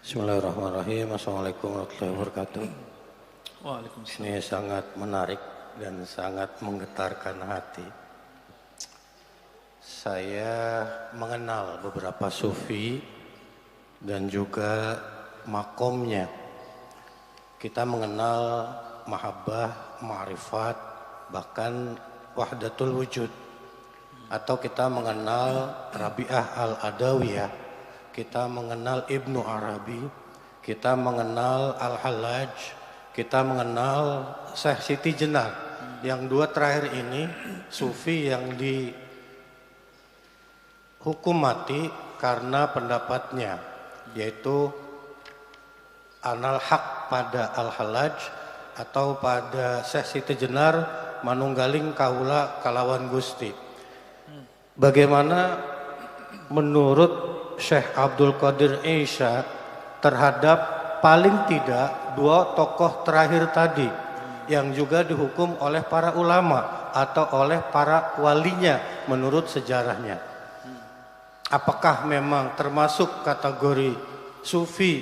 Bismillahirrahmanirrahim. Assalamualaikum warahmatullahi wabarakatuh. Waalaikumsalam. Ini sangat menarik dan sangat menggetarkan hati. Saya mengenal beberapa sufi dan juga makomnya. Kita mengenal mahabbah, ma'rifat, bahkan wahdatul wujud. Atau kita mengenal Rabi'ah al-Adawiyah, kita mengenal Ibnu Arabi, kita mengenal Al-Hallaj, kita mengenal Syekh Siti Jenar. Yang dua terakhir ini sufi yang dihukum mati karena pendapatnya, yaitu anal haq pada Al-Hallaj atau pada Syekh Siti Jenar manunggaling kaula kalawan Gusti. Bagaimana menurut Syekh Abdul Qadir Isya terhadap paling tidak dua tokoh terakhir tadi yang juga dihukum oleh para ulama atau oleh para walinya menurut sejarahnya? Apakah memang termasuk kategori sufi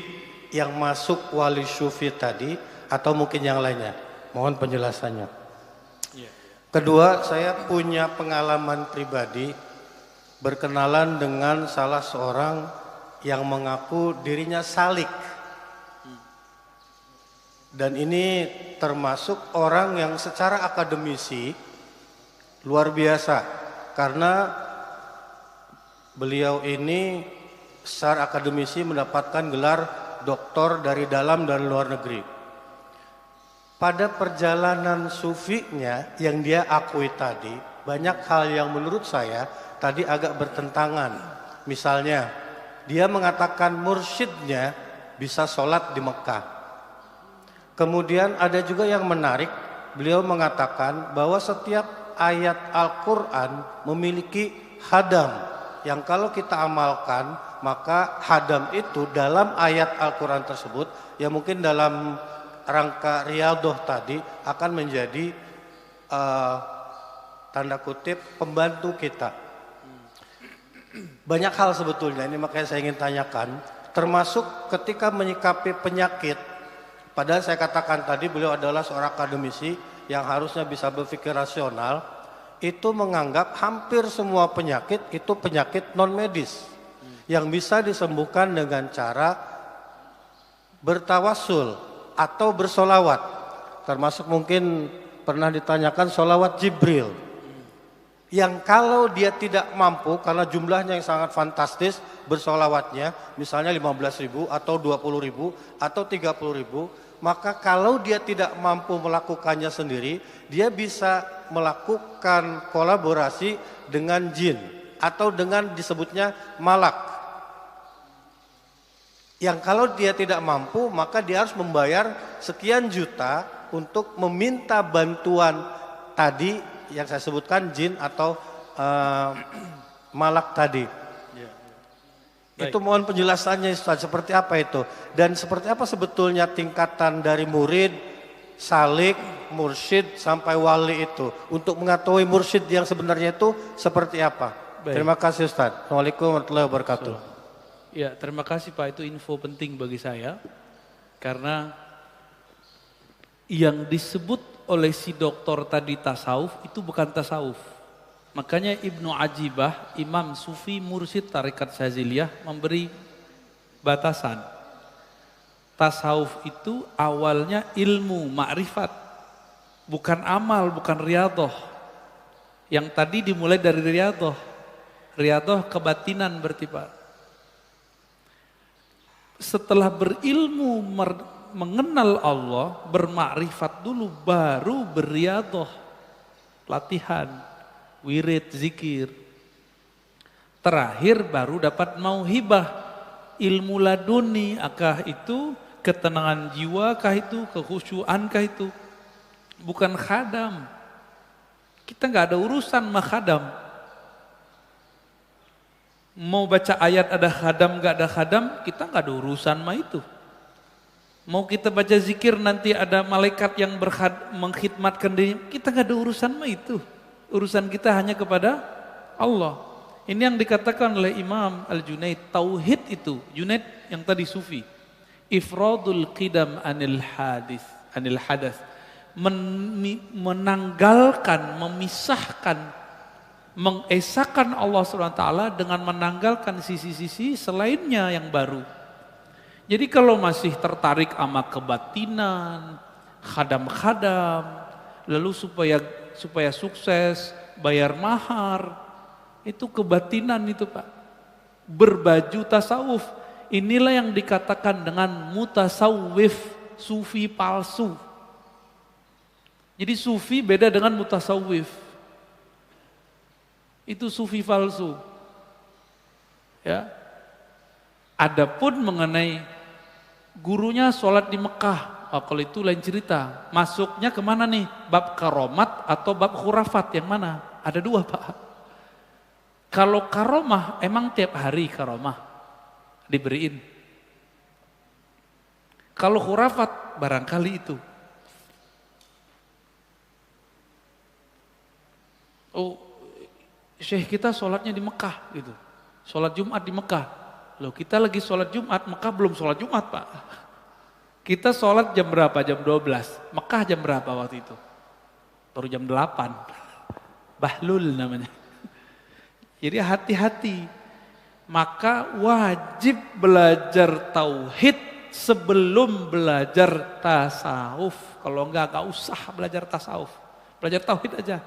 yang masuk wali sufi tadi atau mungkin yang lainnya? Mohon penjelasannya. Kedua, saya punya pengalaman pribadi berkenalan dengan salah seorang yang mengaku dirinya salik. Dan ini termasuk orang yang secara akademisi luar biasa, karena beliau ini secara akademisi mendapatkan gelar doktor dari dalam dan luar negeri. Pada perjalanan sufinya yang dia akui tadi, banyak hal yang menurut saya tadi agak bertentangan. Misalnya, dia mengatakan mursyidnya bisa sholat di Mekah. Kemudian ada juga yang menarik, beliau mengatakan bahwa setiap ayat Al-Quran memiliki hadam, yang kalau kita amalkan, maka hadam itu dalam ayat Al-Quran tersebut, ya mungkin dalam rangka riyadhah tadi akan menjadi tanda kutip pembantu kita. Banyak hal sebetulnya, ini makanya saya ingin tanyakan, termasuk ketika menyikapi penyakit. Padahal saya katakan tadi beliau adalah seorang akademisi yang harusnya bisa berpikir rasional, itu menganggap hampir semua penyakit itu penyakit non medis yang bisa disembuhkan dengan cara bertawassul atau bersolawat, termasuk mungkin pernah ditanyakan solawat Jibril, yang kalau dia tidak mampu karena jumlahnya yang sangat fantastis bersolawatnya, misalnya 15.000 atau 20.000 atau 30.000, maka kalau dia tidak mampu melakukannya sendiri, dia bisa melakukan kolaborasi dengan jin atau dengan disebutnya malak. Yang kalau dia tidak mampu, maka dia harus membayar sekian juta untuk meminta bantuan tadi yang saya sebutkan jin atau malak tadi. Itu mohon penjelasannya Ustaz, seperti apa itu? Dan seperti apa sebetulnya tingkatan dari murid, salik, mursyid sampai wali itu? Untuk mengetahui mursyid yang sebenarnya itu seperti apa? Baik. Terima kasih Ustaz. Assalamualaikum warahmatullahi wabarakatuh. Ya, terima kasih Pak, itu info penting bagi saya. Karena yang disebut oleh si dokter tadi tasawuf itu bukan tasawuf. Makanya Ibnu Ajibah, Imam Sufi Mursyid Tarekat Syaziliyah memberi batasan. Tasawuf itu awalnya ilmu, ma'rifat. Bukan amal, bukan riyadhah. Yang tadi dimulai dari riyadhah. Riyadhah kebatinan berarti Pak. Setelah berilmu mengenal Allah, bermakrifat dulu, baru berriyadhah, latihan, wirid, zikir. Terakhir baru dapat mauhibah, ilmu laduni, akah itu ketenangan jiwa, kah itu kekhusyuan, kah itu bukan khadam. Kita nggak ada urusan sama khadam. Mau baca ayat ada khadam gak ada khadam, kita gak ada urusan sama itu. Mau kita baca zikir nanti ada malaikat yang mengkhidmatkan diri, kita gak ada urusan sama itu. Urusan kita hanya kepada Allah. Ini yang dikatakan oleh Imam Al-Junaid, tauhid itu, Junaid yang tadi sufi. Ifradul qidam anil hadas. Menanggalkan, memisahkan, mengesahkan Allah SWT dengan menanggalkan sisi-sisi selainnya yang baru. Jadi kalau masih tertarik sama kebatinan, khadam-khadam, lalu supaya sukses, bayar mahar, itu kebatinan itu Pak. Berbaju tasawuf, inilah yang dikatakan dengan mutasawwif, sufi palsu. Jadi sufi beda dengan mutasawwif. Itu sufi palsu. Ya. Adapun mengenai gurunya sholat di Mekah, kalau itu lain cerita. Masuknya kemana nih? Bab karomat atau bab khurafat yang mana? Ada dua Pak. Kalau karomah emang tiap hari karomah diberiin. Kalau khurafat barangkali itu. Oh, syekh kita sholatnya di Mekah gitu. Sholat Jumat di Mekah. Loh kita lagi sholat Jumat, Mekah belum sholat Jumat Pak. Kita sholat jam berapa? Jam 12. Mekah jam berapa waktu itu? Baru jam 8. Bahlul namanya. Jadi hati-hati. Maka wajib belajar tauhid sebelum belajar tasawuf. Kalau enggak usah belajar tasawuf. Belajar tauhid aja.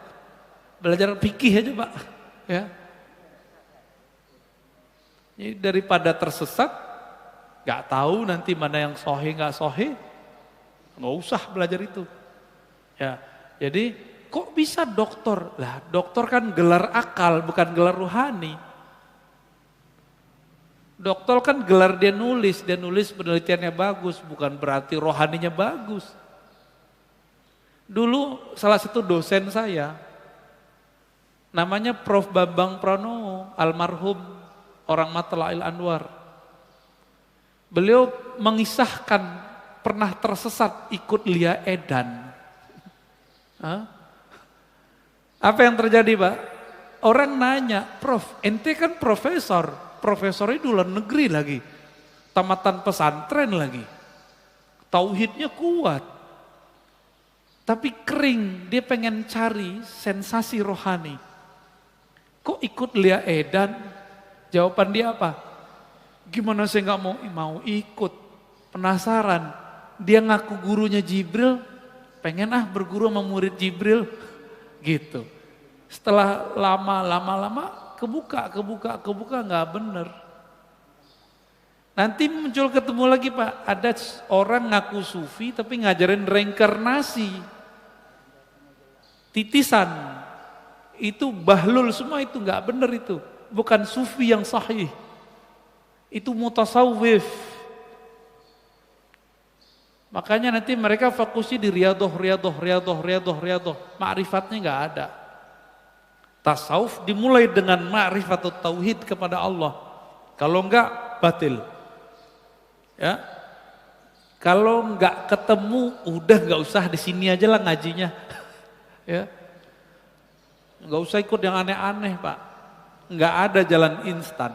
Belajar fikih aja Pak. Ya. Jadi daripada tersesat, gak tahu nanti mana yang sahih gak sahih, gak usah belajar itu. Ya, jadi kok bisa doktor? Lah doktor kan gelar akal bukan gelar rohani. Doktor kan gelar dia nulis penelitiannya bagus, bukan berarti rohaninya bagus. Dulu salah satu dosen saya, namanya Prof. Bambang Pranowo, almarhum, orang Matla'il Anwar. Beliau mengisahkan pernah tersesat ikut Lia Edan. Hah? Apa yang terjadi Pak? Orang nanya, Prof, ente kan profesornya di luar negeri lagi, tamatan pesantren lagi, tauhidnya kuat, tapi kering, dia pengen cari sensasi rohani. Kok ikut Lia Edan? Jawaban dia apa? Gimana saya nggak mau ikut? Penasaran. Dia ngaku gurunya Jibril, pengen berguru sama murid Jibril, gitu. Setelah lama kebuka nggak bener. Nanti muncul ketemu lagi Pak, ada orang ngaku sufi tapi ngajarin reinkarnasi, titisan. Itu bahlul semua, itu nggak benar, itu bukan sufi yang sahih, itu mutasawwif. Makanya nanti mereka fokusnya di riyadhah, ma'rifatnya nggak ada. Tasawuf dimulai dengan ma'rifat atau tauhid kepada Allah, kalau enggak batil. Ya, kalau enggak ketemu udah nggak usah di sini aja lah ngajinya. Ya. Nggak usah ikut yang aneh-aneh Pak. Nggak ada jalan instan.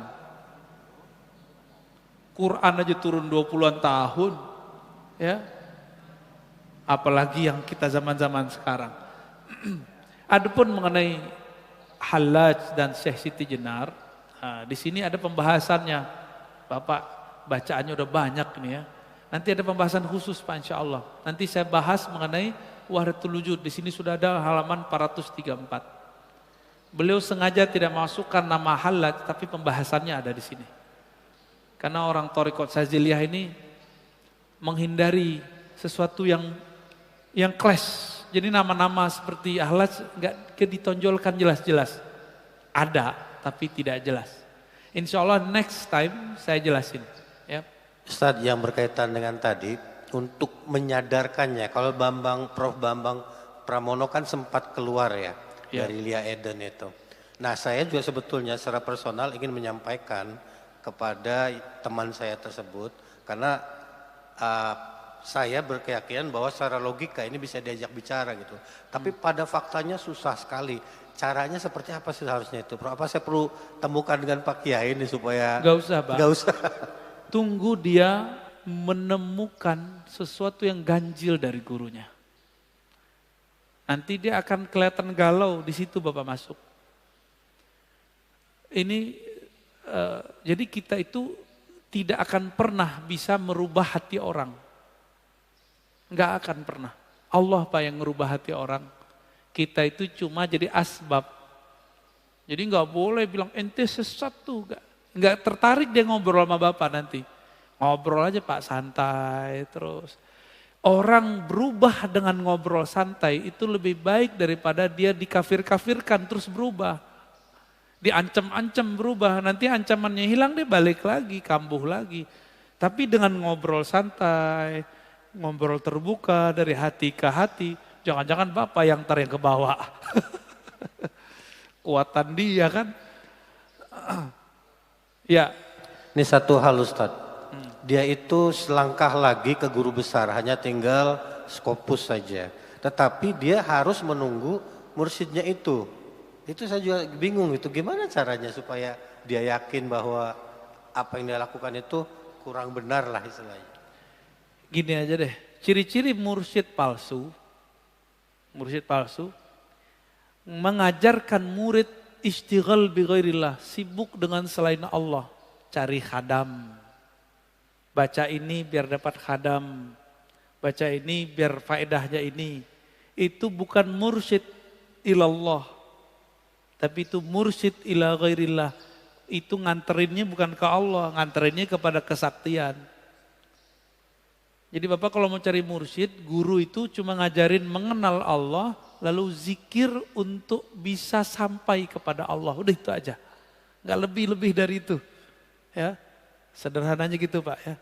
Quran aja turun 20-an tahun. Ya. Apalagi yang kita zaman-zaman sekarang. Adapun mengenai Hallaj dan Syekh Siti Jenar, di sini ada pembahasannya. Bapak bacaannya udah banyak nih ya. Nanti ada pembahasan khusus Pak insya Allah. Nanti saya bahas mengenai Wahdatul Wujud. Di sini sudah ada halaman 434. Beliau sengaja tidak masukkan nama Hallaj, tapi pembahasannya ada di sini. Karena orang Thariqat Syadziliyah ini menghindari sesuatu yang clash. Jadi nama-nama seperti Hallaj nggak ditonjolkan jelas-jelas. Ada, tapi tidak jelas. Insya Allah next time saya jelasin. Ya. Ustaz, yang berkaitan dengan tadi, untuk menyadarkannya, kalau Prof. Bambang Pramono kan sempat keluar ya. Dari Lia Eden itu. Nah saya juga sebetulnya secara personal ingin menyampaikan kepada teman saya tersebut, karena saya berkeyakinan bahwa secara logika ini bisa diajak bicara gitu. Tapi pada faktanya susah sekali. Caranya seperti apa sih seharusnya itu? Apa saya perlu temukan dengan Pak Kiai ini supaya? Gak usah Pak. Gak usah. Tunggu dia menemukan sesuatu yang ganjil dari gurunya. Nanti dia akan kelihatan galau, di situ Bapak masuk. Ini jadi kita itu tidak akan pernah bisa merubah hati orang. Enggak akan pernah. Allah Pak yang merubah hati orang. Kita itu cuma jadi asbab. Jadi enggak boleh bilang ente sesat tuh. Enggak tertarik dia ngobrol sama Bapak nanti. Ngobrol aja Pak, santai terus. Orang berubah dengan ngobrol santai itu lebih baik daripada dia dikafir-kafirkan terus berubah. Diancam-ancam berubah, nanti ancamannya hilang dia balik lagi, kambuh lagi. Tapi dengan ngobrol santai, ngobrol terbuka dari hati ke hati, jangan-jangan Bapak yang yang kebawa. Kuatan dia kan. Ya. Ini satu hal Ustadz. Dia itu selangkah lagi ke guru besar, hanya tinggal Skopus saja. Tetapi dia harus menunggu mursyidnya itu. Itu saya juga bingung itu gimana caranya supaya dia yakin bahwa apa yang dia lakukan itu kurang benar lah istilahnya. Gini aja deh, ciri-ciri mursyid palsu mengajarkan murid istighal bi ghairillah, sibuk dengan selain Allah, cari khadam. Baca ini biar dapat khadam, baca ini biar faedahnya ini. Itu bukan mursyid ilallah, tapi itu mursyid ila ghairillah. Itu nganterinnya bukan ke Allah, nganterinnya kepada kesaktian. Jadi Bapak kalau mau cari mursyid, guru itu cuma ngajarin mengenal Allah, lalu zikir untuk bisa sampai kepada Allah. Udah itu aja, nggak lebih-lebih dari itu. Ya, sederhananya gitu Pak ya.